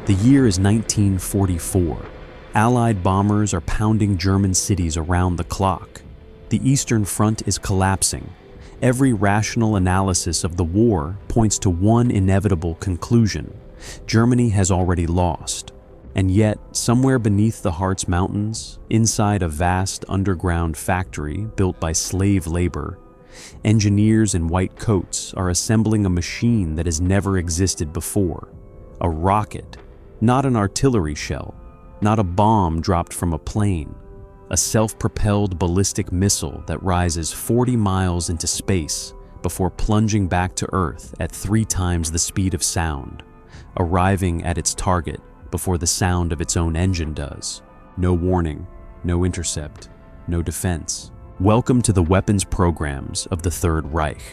The year is 1944. Allied bombers are pounding German cities around the clock. The Eastern Front is collapsing. Every rational analysis of the war points to one inevitable conclusion: Germany has already lost. And yet, somewhere beneath the Harz Mountains, inside a vast underground factory built by slave labor, engineers in white coats are assembling a machine that has never existed before. A rocket, not an artillery shell, not a bomb dropped from a plane. A self-propelled ballistic missile that rises 40 miles into space before plunging back to Earth at 3 times the speed of sound, arriving at its target before the sound of its own engine does. No warning, no intercept, no defense. Welcome to the weapons programs of the Third Reich.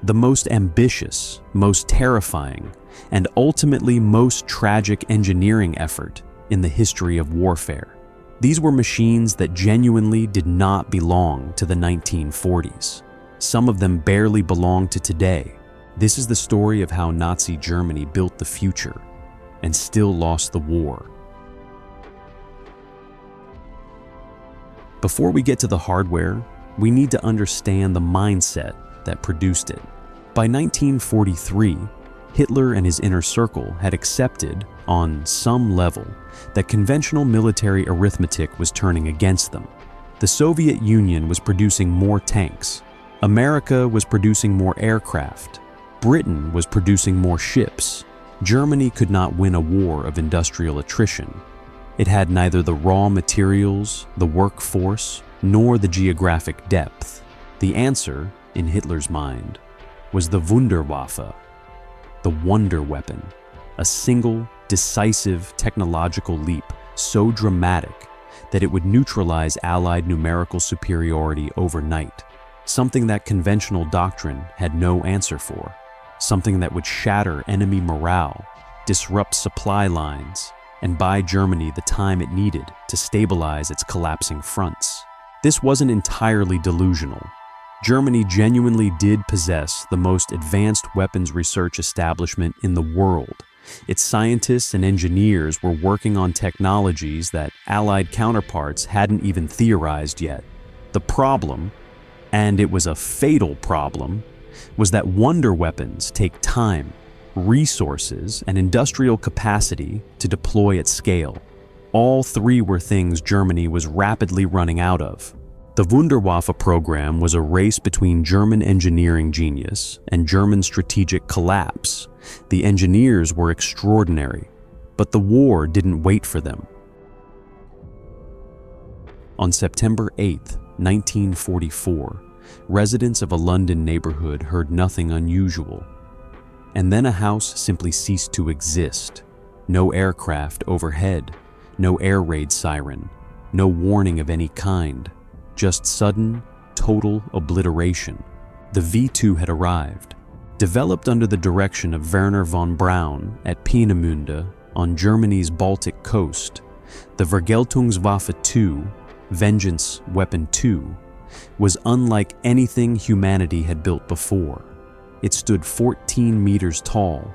The most ambitious, most terrifying, and ultimately most tragic engineering effort in the history of warfare. These were machines that genuinely did not belong to the 1940s. Some of them barely belong to today. This is the story of how Nazi Germany built the future and still lost the war. Before we get to the hardware, we need to understand the mindset that produced it. By 1943, Hitler and his inner circle had accepted, on some level, that conventional military arithmetic was turning against them. The Soviet Union was producing more tanks. America was producing more aircraft. Britain was producing more ships. Germany could not win a war of industrial attrition. It had neither the raw materials, the workforce, nor the geographic depth. The answer, in Hitler's mind, was the Wunderwaffe, the wonder weapon, a single, decisive technological leap so dramatic that it would neutralize Allied numerical superiority overnight, something that conventional doctrine had no answer for. Something that would shatter enemy morale, disrupt supply lines, and buy Germany the time it needed to stabilize its collapsing fronts. This wasn't entirely delusional. Germany genuinely did possess the most advanced weapons research establishment in the world. Its scientists and engineers were working on technologies that Allied counterparts hadn't even theorized yet. The problem, and it was a fatal problem, was that wonder weapons take time, resources, and industrial capacity to deploy at scale. All 3 were things Germany was rapidly running out of. The Wunderwaffe program was a race between German engineering genius and German strategic collapse. The engineers were extraordinary, but the war didn't wait for them. On September 8, 1944, residents of a London neighborhood heard nothing unusual. And then a house simply ceased to exist. No aircraft overhead, no air raid siren, no warning of any kind. Just sudden, total obliteration. The V-2 had arrived. Developed under the direction of Werner von Braun at Peenemünde on Germany's Baltic coast, the Vergeltungswaffe II, Vengeance Weapon II, was unlike anything humanity had built before. It stood 14 meters tall,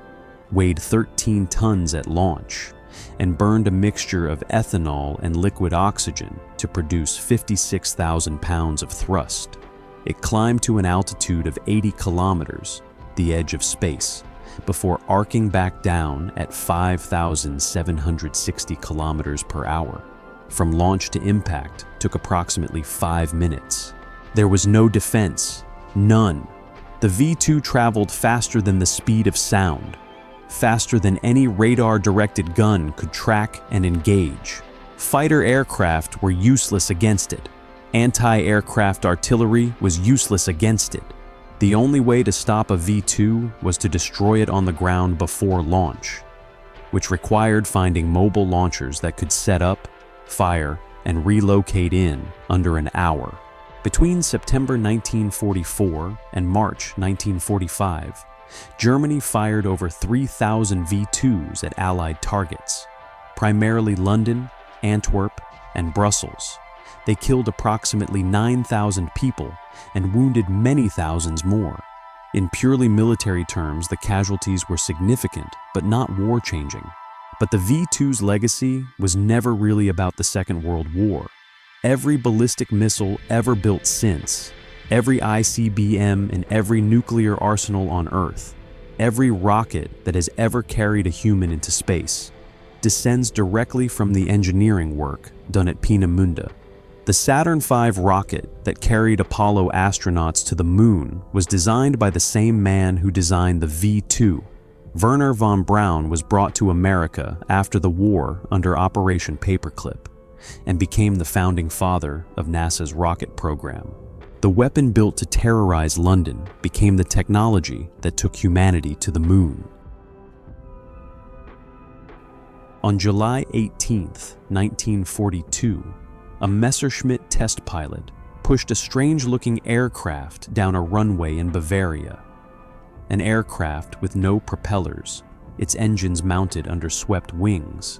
weighed 13 tons at launch, and burned a mixture of ethanol and liquid oxygen to produce 56,000 pounds of thrust. It climbed to an altitude of 80 kilometers, the edge of space, before arcing back down at 5,760 kilometers per hour. From launch to impact took approximately 5 minutes. There was no defense, none. The V-2 traveled faster than the speed of sound, faster than any radar-directed gun could track and engage. Fighter aircraft were useless against it. Anti-aircraft artillery was useless against it. The only way to stop a V-2 was to destroy it on the ground before launch, which required finding mobile launchers that could set up, fire, and relocate in under an hour. Between September 1944 and March 1945, Germany fired over 3,000 V-2s at Allied targets, primarily London, Antwerp, and Brussels. They killed approximately 9,000 people and wounded many thousands more. In purely military terms, the casualties were significant, but not war-changing. But the V-2's legacy was never really about the Second World War. Every ballistic missile ever built since, every ICBM and every nuclear arsenal on Earth, every rocket that has ever carried a human into space, descends directly from the engineering work done at Peenemünde. The Saturn V rocket that carried Apollo astronauts to the moon was designed by the same man who designed the V-2. Wernher von Braun was brought to America after the war under Operation Paperclip and became the founding father of NASA's rocket program. The weapon built to terrorize London became the technology that took humanity to the moon. On July 18, 1942, a Messerschmitt test pilot pushed a strange-looking aircraft down a runway in Bavaria. An aircraft with no propellers, its engines mounted under swept wings,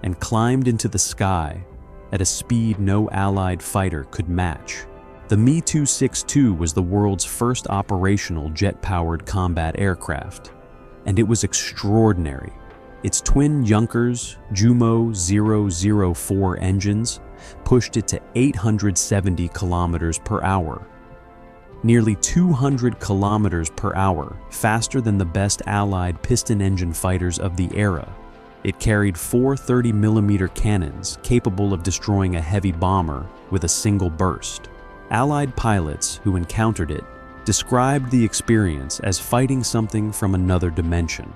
and climbed into the sky at a speed no Allied fighter could match. The Me-262 was the world's first operational jet-powered combat aircraft, and it was extraordinary. Its twin Junkers Jumo 004 engines pushed it to 870 kilometers per hour, nearly 200 kilometers per hour, faster than the best Allied piston engine fighters of the era. It carried 4 30mm cannons capable of destroying a heavy bomber with a single burst. Allied pilots who encountered it described the experience as fighting something from another dimension.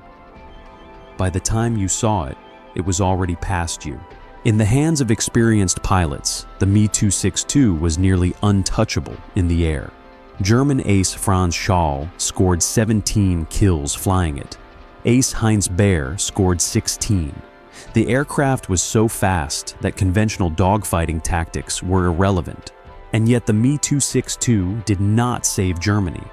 By the time you saw it, it was already past you. In the hands of experienced pilots, the Me-262 was nearly untouchable in the air. German ace Franz Schall scored 17 kills flying it. Ace Heinz Baer scored 16. The aircraft was so fast that conventional dogfighting tactics were irrelevant. And yet the Me-262 did not save Germany.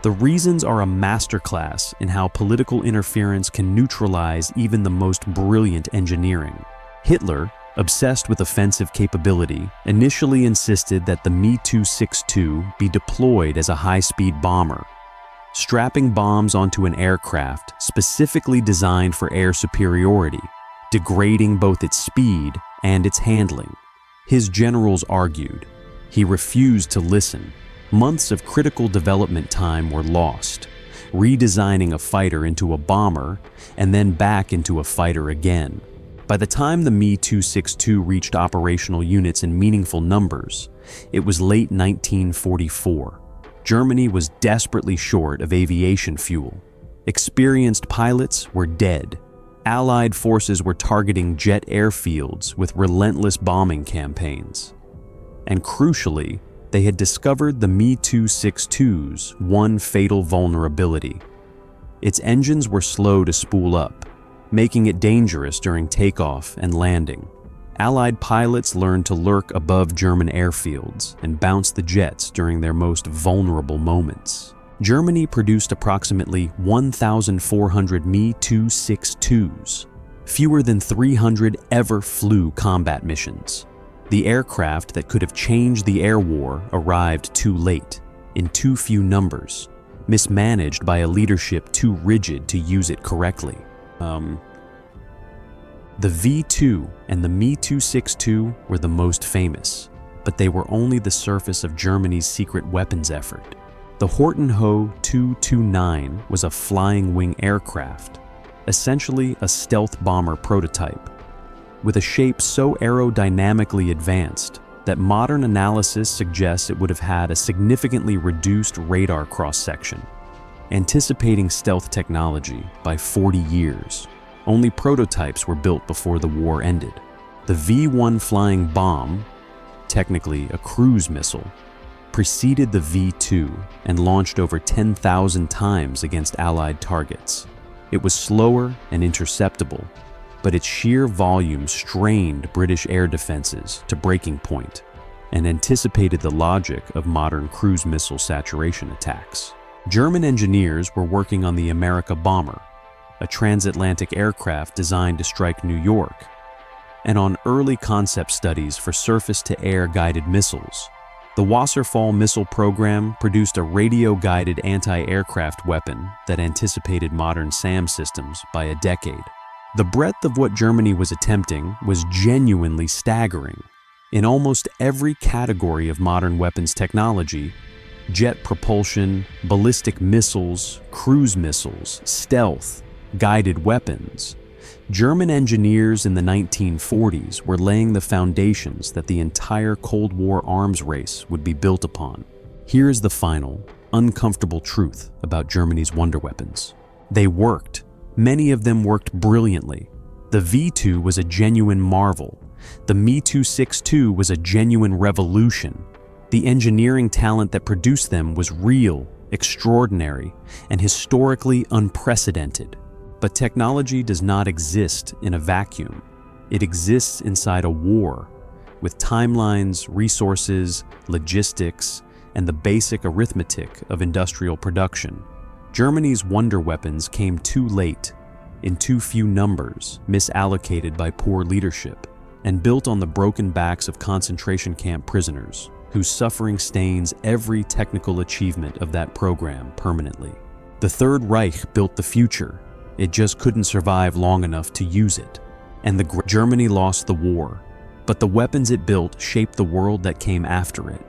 The reasons are a masterclass in how political interference can neutralize even the most brilliant engineering. Hitler, obsessed with offensive capability, initially insisted that the Me-262 be deployed as a high-speed bomber, strapping bombs onto an aircraft specifically designed for air superiority, degrading both its speed and its handling. His generals argued. He refused to listen. Months of critical development time were lost, redesigning a fighter into a bomber and then back into a fighter again. By the time the Me-262 reached operational units in meaningful numbers, it was late 1944. Germany was desperately short of aviation fuel. Experienced pilots were dead. Allied forces were targeting jet airfields with relentless bombing campaigns. And crucially, they had discovered the Me-262's one fatal vulnerability. Its engines were slow to spool up, making it dangerous during takeoff and landing. Allied pilots learned to lurk above German airfields and bounce the jets during their most vulnerable moments. Germany produced approximately 1,400 Me-262s. Fewer than 300 ever flew combat missions. The aircraft that could have changed the air war arrived too late, in too few numbers, mismanaged by a leadership too rigid to use it correctly. The V-2 and the Me-262 were the most famous, but they were only the surface of Germany's secret weapons effort. The Hortenho 229 was a flying wing aircraft, essentially a stealth bomber prototype, with a shape so aerodynamically advanced that modern analysis suggests it would have had a significantly reduced radar cross-section, anticipating stealth technology by 40 years. Only prototypes were built before the war ended. The V-1 flying bomb, technically a cruise missile, preceded the V-2 and launched over 10,000 times against Allied targets. It was slower and interceptable, but its sheer volume strained British air defenses to breaking point and anticipated the logic of modern cruise missile saturation attacks. German engineers were working on the America Bomber, a transatlantic aircraft designed to strike New York, and on early concept studies for surface-to-air guided missiles. The Wasserfall missile program produced a radio-guided anti-aircraft weapon that anticipated modern SAM systems by a decade. The breadth of what Germany was attempting was genuinely staggering. In almost every category of modern weapons technology, jet propulsion, ballistic missiles, cruise missiles, stealth, guided weapons, German engineers in the 1940s were laying the foundations that the entire Cold War arms race would be built upon. Here is the final, uncomfortable truth about Germany's wonder weapons. They worked. Many of them worked brilliantly. The V-2 was a genuine marvel. The Me-262 was a genuine revolution. The engineering talent that produced them was real, extraordinary, and historically unprecedented. But technology does not exist in a vacuum. It exists inside a war, with timelines, resources, logistics, and the basic arithmetic of industrial production. Germany's wonder weapons came too late, in too few numbers, misallocated by poor leadership, and built on the broken backs of concentration camp prisoners, whose suffering stains every technical achievement of that program permanently. The Third Reich built the future. It just couldn't survive long enough to use it. And Germany lost the war, but the weapons it built shaped the world that came after it.